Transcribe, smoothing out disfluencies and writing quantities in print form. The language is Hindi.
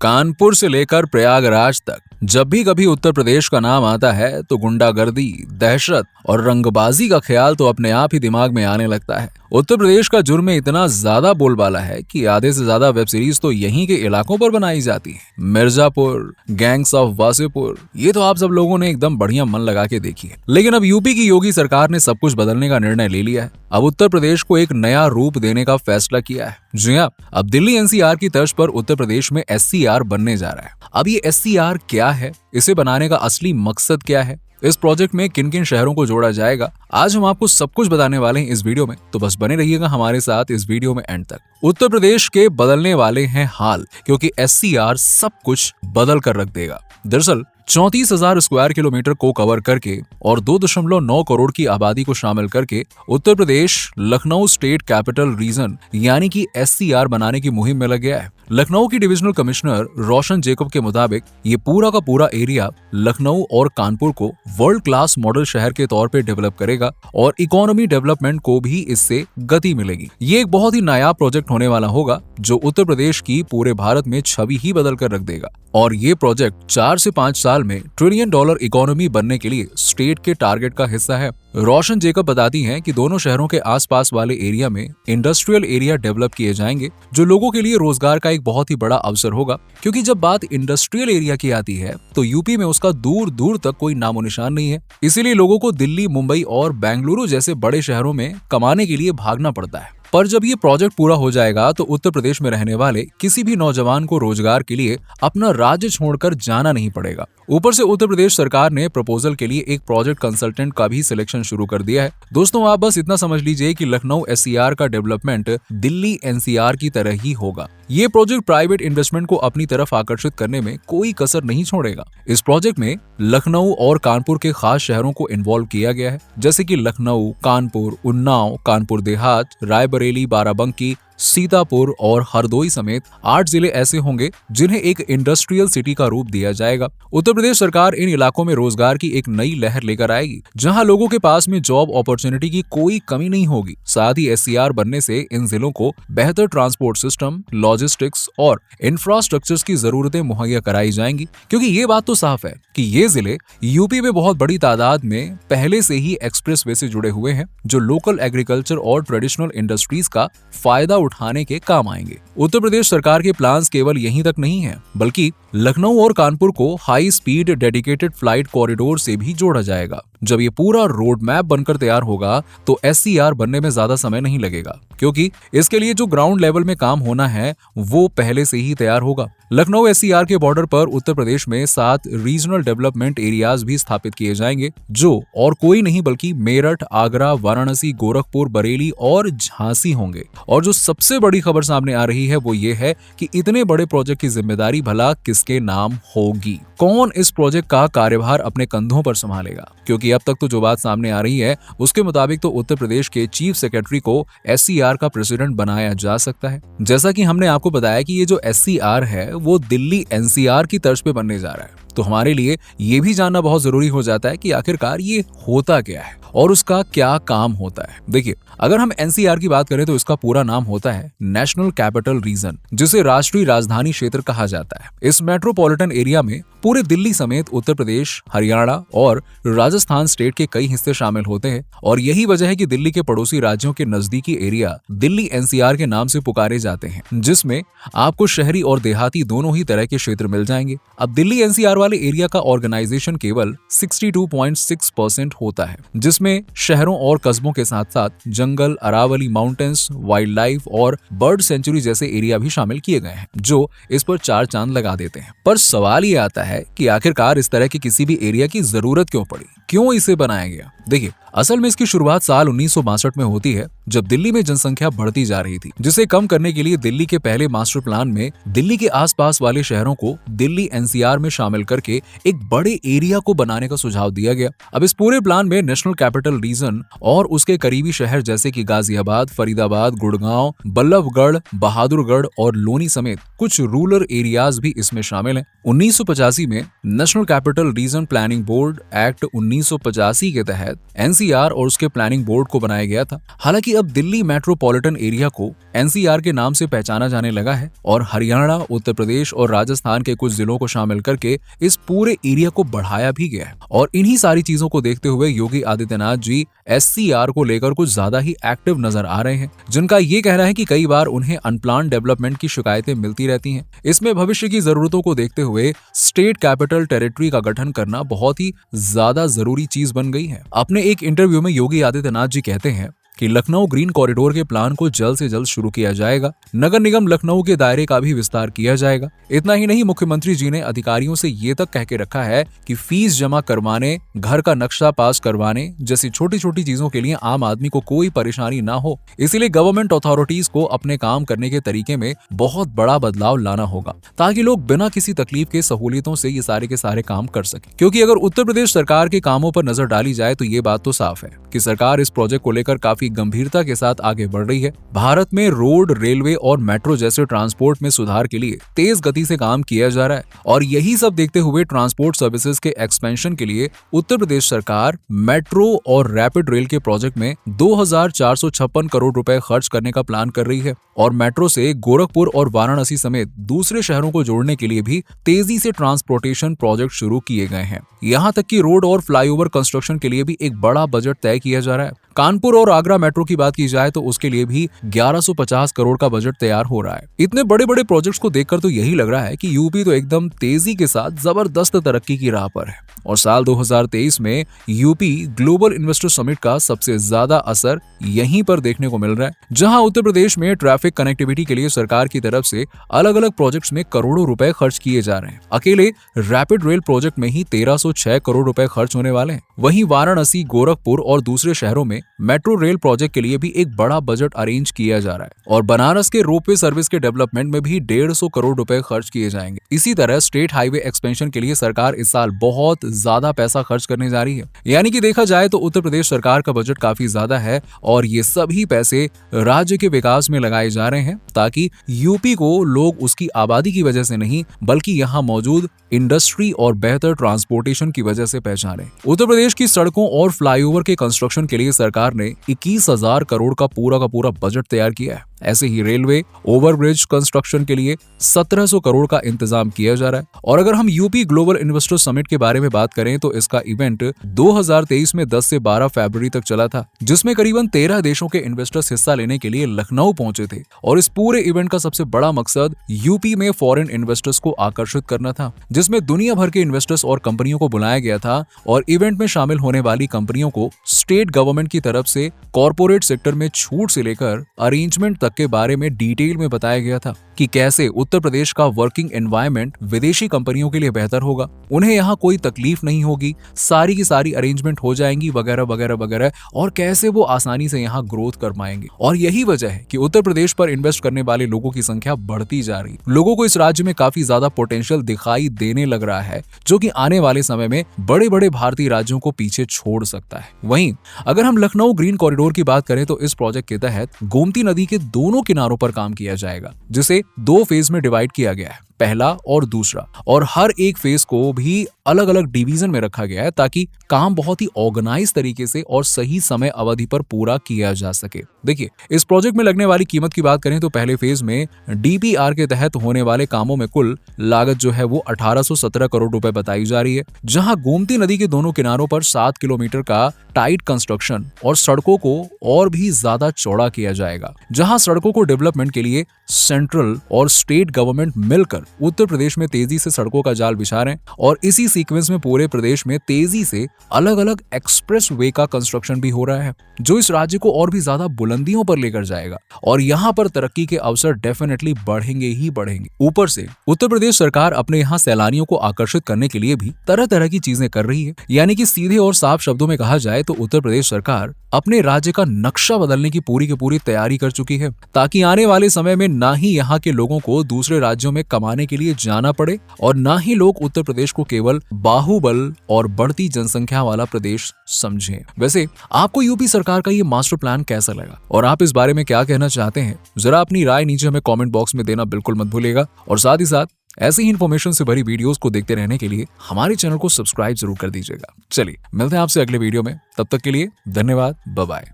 कानपुर से लेकर प्रयागराज तक जब भी कभी उत्तर प्रदेश का नाम आता है तो गुंडागर्दी, दहशत और रंगबाजी का ख्याल तो अपने आप ही दिमाग में आने लगता है। उत्तर प्रदेश का जुर्म में इतना ज्यादा बोलबाला है कि आधे से ज्यादा वेब सीरीज तो यहीं के इलाकों पर बनाई जाती है। मिर्जापुर, गैंग्स ऑफ वासेपुर, ये तो आप सब लोगों ने एकदम बढ़िया मन लगा के देखी है। लेकिन अब यूपी की योगी सरकार ने सब कुछ बदलने का निर्णय ले लिया है। अब उत्तर प्रदेश को एक नया रूप देने का फैसला किया है। जी हाँ, अब दिल्ली एनसीआर की तर्ज पर उत्तर प्रदेश में एससीआर बनने जा रहा है। अब ये एससीआर क्या है, इसे बनाने का असली मकसद क्या है, इस प्रोजेक्ट में किन किन शहरों को जोड़ा जाएगा, आज हम आपको सब कुछ बताने वाले हैं इस वीडियो में। तो बस बने रहिएगा हमारे साथ इस वीडियो में एंड तक। उत्तर प्रदेश के बदलने वाले हैं हाल, क्योंकि एससीआर सब कुछ बदल कर रख देगा। दरअसल 34,000 स्क्वायर किलोमीटर को कवर करके और 2.9 करोड़ की आबादी को शामिल करके Uttar Pradesh Lucknow state capital region यानी कि एससीआर बनाने की मुहिम में लग गया है। लखनऊ की डिविजनल कमिश्नर रोशन जेकब के मुताबिक ये पूरा का पूरा एरिया लखनऊ और कानपुर को वर्ल्ड क्लास मॉडल शहर के तौर पे डेवलप करेगा और इकोनॉमी डेवलपमेंट को भी इससे गति मिलेगी। ये एक बहुत ही नायाब प्रोजेक्ट होने वाला होगा जो उत्तर प्रदेश की पूरे भारत में छवि ही बदल कर रख देगा। और ये प्रोजेक्ट 4 से 5 साल में $1 ट्रिलियन इकोनॉमी बनने के लिए स्टेट के टारगेट का हिस्सा है। रोशन जेकब बताती हैं कि दोनों शहरों के आसपास वाले एरिया में इंडस्ट्रियल एरिया डेवलप किए जाएंगे जो लोगों के लिए रोजगार का एक बहुत ही बड़ा अवसर होगा, क्योंकि जब बात इंडस्ट्रियल एरिया की आती है तो यूपी में उसका दूर दूर तक कोई नामो निशान नहीं है। इसीलिए लोगों को दिल्ली, मुंबई और बेंगलुरु जैसे बड़े शहरों में कमाने के लिए भागना पड़ता है। पर जब ये प्रोजेक्ट पूरा हो जाएगा तो उत्तर प्रदेश में रहने वाले किसी भी नौजवान को रोजगार के लिए अपना राज्य छोड़कर जाना नहीं पड़ेगा। ऊपर से उत्तर प्रदेश सरकार ने प्रपोजल के लिए एक प्रोजेक्ट कंसल्टेंट का भी सिलेक्शन शुरू कर दिया है। दोस्तों, आप बस इतना समझ लीजिए कि लखनऊ एससीआर का डेवलपमेंट दिल्ली एनसीआर की तरह ही होगा। ये प्रोजेक्ट प्राइवेट इन्वेस्टमेंट को अपनी तरफ आकर्षित करने में कोई कसर नहीं छोड़ेगा। इस प्रोजेक्ट में लखनऊ और कानपुर के खास शहरों को इन्वॉल्व किया गया है, जैसे कि लखनऊ, कानपुर, उन्नाव, कानपुर देहात, रायबरेली, बाराबंकी, सीतापुर और हरदोई समेत 8 जिले ऐसे होंगे जिन्हें एक इंडस्ट्रियल सिटी का रूप दिया जाएगा। उत्तर प्रदेश सरकार इन इलाकों में रोजगार की एक नई लहर लेकर आएगी, जहां लोगों के पास में जॉब अपॉर्चुनिटी की कोई कमी नहीं होगी। साथ ही एससीआर बनने से इन जिलों को बेहतर ट्रांसपोर्ट सिस्टम, लॉजिस्टिक्स और इंफ्रास्ट्रक्चर की जरूरतें मुहैया कराई जाएंगी, क्योंकि ये बात तो साफ है कि ये जिले यूपी में बहुत बड़ी तादाद में पहले से ही एक्सप्रेस वे से जुड़े हुए हैं, जो लोकल एग्रीकल्चर और ट्रेडिशनल इंडस्ट्रीज का फायदा उठाने के काम आएंगे। उत्तर प्रदेश सरकार के प्लान्स केवल यहीं तक नहीं है, बल्कि लखनऊ और कानपुर को high speed dedicated flight corridor से भी जोड़ा जाएगा। जब ये पूरा रोड मैप बनकर तैयार होगा तो एससीआर बनने में ज्यादा समय नहीं लगेगा, क्योंकि इसके लिए जो ग्राउंड लेवल में काम होना है वो पहले से ही तैयार होगा। लखनऊ एससीआर के बॉर्डर पर उत्तर प्रदेश में 7 रीजनल डेवलपमेंट एरियाज भी स्थापित किए जाएंगे, जो और कोई नहीं बल्कि मेरठ, आगरा, वाराणसी, गोरखपुर, बरेली और झांसी होंगे। और जो सबसे बड़ी खबर सामने आ रही है वो ये है कि इतने बड़े प्रोजेक्ट की जिम्मेदारी भला किसके नाम होगी, कौन इस प्रोजेक्ट का कार्यभार अपने कंधों पर संभालेगा। क्योंकि अब तक तो जो बात सामने आ रही है उसके मुताबिक तो उत्तर प्रदेश के चीफ सेक्रेटरी को एससीआर का प्रेसिडेंट बनाया जा सकता है। जैसा कि हमने आपको बताया कि ये जो एससीआर है वो दिल्ली एनसीआर की तर्ज पे बनने जा रहा है, तो हमारे लिए ये भी जानना बहुत जरूरी हो जाता है कि आखिरकार ये होता क्या है और उसका क्या काम होता है। देखिए, अगर हम एनसीआर की बात करें तो इसका पूरा नाम होता है नेशनल कैपिटल रीजन, जिसे राष्ट्रीय राजधानी क्षेत्र कहा जाता है। इस मेट्रोपॉलिटन एरिया में पूरे दिल्ली समेत उत्तर प्रदेश, हरियाणा और राजस्थान स्टेट के कई हिस्से शामिल होते हैं, और यही वजह है कि दिल्ली के पड़ोसी राज्यों के नजदीकी एरिया दिल्ली एनसीआर के नाम से पुकारे जाते हैं, जिसमें आपको शहरी और देहाती दोनों ही तरह के क्षेत्र मिल जाएंगे। अब दिल्ली एनसीआर वाले एरिया का ऑर्गेनाइजेशन केवल 62.6% होता है, जिसमें शहरों और कस्बों के साथ साथ जंगल, अरावली माउंटेन्स, वाइल्ड लाइफ और बर्ड सेंचुरी जैसे एरिया भी शामिल किए गए हैं, जो इस पर 4 चांद लगा देते हैं। पर सवाल ये आता है कि आखिरकार इस तरह के किसी भी एरिया की जरूरत क्यों पड़ी, क्यों इसे बनाया गया। देखिए, असल में इसकी शुरुआत साल 1962 में होती है, जब दिल्ली में जनसंख्या बढ़ती जा रही थी, जिसे कम करने के लिए दिल्ली के पहले मास्टर प्लान में दिल्ली के आसपास वाले शहरों को दिल्ली एनसीआर में शामिल करके एक बड़े एरिया को बनाने का सुझाव दिया गया। अब इस पूरे प्लान में नेशनल कैपिटल रीजन और उसके करीबी शहर जैसे कि गाजियाबाद, फरीदाबाद, गुड़गांव, बल्लभगढ़, बहादुरगढ़ और लोनी समेत कुछ रूरल एरियाज भी इसमें शामिल हैं। 1985 में national capital region planning board act 1985 के तहत एनसीआर और उसके प्लानिंग बोर्ड को बनाया गया था। हालांकि अब दिल्ली मेट्रोपॉलिटन एरिया को एनसीआर के नाम से पहचाना जाने लगा है और हरियाणा, उत्तर प्रदेश और राजस्थान के कुछ जिलों को शामिल करके इस पूरे एरिया को बढ़ाया भी गया है। और इन्हीं सारी चीजों को देखते हुए योगी आदित्यनाथ जी एससीआर को लेकर कुछ ज्यादा ही एक्टिव नजर आ रहे हैं, जिनका ये कहना है कि कई बार उन्हें अनप्लान डेवलपमेंट की शिकायतें मिलती रहती हैं। इसमें भविष्य की जरूरतों को देखते हुए स्टेट कैपिटल टेरिटरी का गठन करना बहुत ही ज्यादा जरूरी चीज बन गई है। अपने एक इंटरव्यू में योगी आदित्यनाथ जी कहते हैं कि लखनऊ ग्रीन कॉरिडोर के प्लान को जल्द से जल्द शुरू किया जाएगा। नगर निगम लखनऊ के दायरे का भी विस्तार किया जाएगा। इतना ही नहीं, मुख्यमंत्री जी ने अधिकारियों से ये तक कह के रखा है कि फीस जमा करवाने, घर का नक्शा पास करवाने जैसी छोटी छोटी चीजों के लिए आम आदमी को कोई परेशानी ना हो। इसीलिए गवर्नमेंट अथॉरिटीज को अपने काम करने के तरीके में बहुत बड़ा बदलाव लाना होगा ताकि लोग बिना किसी तकलीफ के सहूलियतों से ये सारे के सारे काम कर सके। क्योंकि अगर उत्तर प्रदेश सरकार के कामों पर नजर डाली जाए तो ये बात तो साफ है कि सरकार इस प्रोजेक्ट को लेकर काफी गंभीरता के साथ आगे बढ़ रही है। भारत में रोड, रेलवे और मेट्रो जैसे ट्रांसपोर्ट में सुधार के लिए तेज गति से काम किया जा रहा है और यही सब देखते हुए ट्रांसपोर्ट सर्विसेज के एक्सपेंशन के लिए उत्तर प्रदेश सरकार मेट्रो और रैपिड रेल के प्रोजेक्ट में 2456 करोड़ रुपए खर्च करने का प्लान कर रही है और मेट्रो से गोरखपुर और वाराणसी समेत दूसरे शहरों को जोड़ने के लिए भी तेजी से ट्रांसपोर्टेशन प्रोजेक्ट शुरू किए गए हैं। यहाँ तक कि रोड और फ्लाईओवर कंस्ट्रक्शन के लिए भी एक बड़ा बजट तय किया जा रहा है। कानपुर और आगरा मेट्रो की बात की जाए तो उसके लिए भी 1150 करोड़ का बजट तैयार हो रहा है। इतने बड़े बड़े प्रोजेक्ट्स को देखकर तो यही लग रहा है कि यूपी तो एकदम तेजी के साथ जबरदस्त तरक्की की राह पर है और साल 2023 में यूपी ग्लोबल इन्वेस्टर समिट का सबसे ज्यादा असर यहीं पर देखने को मिल रहा है, जहां उत्तर प्रदेश में ट्रैफिक कनेक्टिविटी के लिए सरकार की तरफ से अलग अलग प्रोजेक्ट्स में करोड़ों रुपए खर्च किए जा रहे हैं। अकेले रैपिड रेल प्रोजेक्ट में ही 1306 करोड़ रुपए खर्च होने वाले हैं। वहीं वाराणसी, गोरखपुर और दूसरे शहरों में मेट्रो रेल प्रोजेक्ट के लिए भी एक बड़ा बजट अरेंज किया जा रहा है और बनारस के रोपवे सर्विस के डेवलपमेंट में भी 150 करोड़ रुपए खर्च किए जाएंगे। इसी तरह स्टेट हाईवे एक्सपेंशन के लिए सरकार इस साल बहुत ज्यादा पैसा खर्च करने जा रही है। यानी कि देखा जाए तो उत्तर प्रदेश सरकार का बजट काफी ज्यादा है और ये सभी पैसे राज्य के विकास में लगाए जा रहे हैं ताकि यूपी को लोग उसकी आबादी की वजह से नहीं बल्कि यहाँ मौजूद इंडस्ट्री और बेहतर ट्रांसपोर्टेशन की वजह से पहचाने। उत्तर प्रदेश की सड़कों और फ्लाईओवर के कंस्ट्रक्शन के लिए सरकार ने 21,000 करोड़ का पूरा बजट तैयार किया है। ऐसे ही रेलवे ओवरब्रिज कंस्ट्रक्शन के लिए 1700 करोड़ का इंतजाम किया जा रहा है। और अगर हम यूपी ग्लोबल इन्वेस्टर समिट के बारे में बात करें तो इसका इवेंट 2023 में 10 से 12 फरवरी तक चला था, जिसमें करीबन 13 देशों के इन्वेस्टर्स हिस्सा लेने के लिए लखनऊ पहुंचे थे और इस पूरे इवेंट का सबसे बड़ा मकसद यूपी में फॉरेन इन्वेस्टर्स को आकर्षित करना था, जिसमें दुनिया भर के इन्वेस्टर्स और कंपनियों को बुलाया गया था और इवेंट में शामिल होने वाली कंपनियों को स्टेट गवर्नमेंट की तरफ से कॉर्पोरेट सेक्टर में छूट से लेकर अरेंजमेंट तक के बारे में डिटेल में बताया गया था कि कैसे उत्तर प्रदेश का वर्किंग एनवायरनमेंट विदेशी कंपनियों के लिए बेहतर होगा, उन्हें यहाँ कोई तकलीफ नहीं होगी, सारी की सारी अरेंजमेंट हो जाएंगी वगैरह वगैरह वगैरह, और कैसे वो आसानी से यहाँ ग्रोथ कर पाएंगे। और यही वजह है कि उत्तर प्रदेश पर इन्वेस्ट करने वाले लोगों की संख्या बढ़ती जा रही। लोगों को इस राज्य में काफी ज्यादा पोटेंशियल दिखाई देने लग रहा है, जो कि आने वाले समय में बड़े बड़े भारतीय राज्यों को पीछे छोड़ सकता है। वहीं अगर हम लखनऊ ग्रीन कॉरिडोर की बात करें तो इस प्रोजेक्ट के तहत गोमती नदी के दोनों किनारों पर काम किया जाएगा, जिसे 2 फेज में डिवाइड किया गया है, पहला और दूसरा, और हर एक फेज को भी अलग अलग डिवीजन में रखा गया है ताकि काम बहुत ही ऑर्गेनाइज तरीके से और सही समय अवधि पर पूरा किया जा सके। देखिए, इस प्रोजेक्ट में लगने वाली कीमत की बात करें तो पहले फेज में डीपीआर के तहत होने वाले कामों में कुल लागत जो है वो 1817 करोड़ रुपए बताई जा रही है, जहां गोमती नदी के दोनों किनारों पर 7 किलोमीटर का टाइट कंस्ट्रक्शन और सड़कों को और भी ज्यादा चौड़ा किया जाएगा, जहां सड़कों को डेवलपमेंट के लिए सेंट्रल और स्टेट गवर्नमेंट मिलकर उत्तर प्रदेश में तेजी से सड़कों का जाल बिछा रहे हैं और इसी सीक्वेंस में पूरे प्रदेश में तेजी से अलग अलग एक्सप्रेस वे का कंस्ट्रक्शन भी हो रहा है, जो इस राज्य को और भी ज्यादा बुलंदियों पर लेकर जाएगा और यहाँ पर तरक्की के अवसर डेफिनेटली बढ़ेंगे ही बढ़ेंगे। ऊपर से उत्तर प्रदेश सरकार अपने यहाँ सैलानियों को आकर्षित करने के लिए भी तरह तरह की चीजें कर रही है। यानी कि सीधे और साफ शब्दों में कहा जाए तो उत्तर प्रदेश सरकार अपने राज्य का नक्शा बदलने की पूरी तैयारी कर चुकी है, ताकि आने वाले समय में ना ही यहाँ के लोगों को दूसरे राज्यों में कमाने कमाने के लिए जाना पड़े और ना ही लोग उत्तर प्रदेश को केवल बाहुबल और बढ़ती जनसंख्या वाला प्रदेश समझें। वैसे आपको यूपी सरकार का ये मास्टर प्लान कैसा लगा और आप इस बारे में क्या कहना चाहते हैं, जरा अपनी राय नीचे हमें कमेंट बॉक्स में देना बिल्कुल मत भूलिएगा। और साथ ही साथ ऐसी ही इन्फॉर्मेशन से भरी वीडियोस को देखते रहने के लिए हमारे चैनल को सब्सक्राइब जरूर कर दीजिएगा। चलिए मिलते हैं आपसे अगले वीडियो में, तब तक के लिए धन्यवाद, बाय बाय।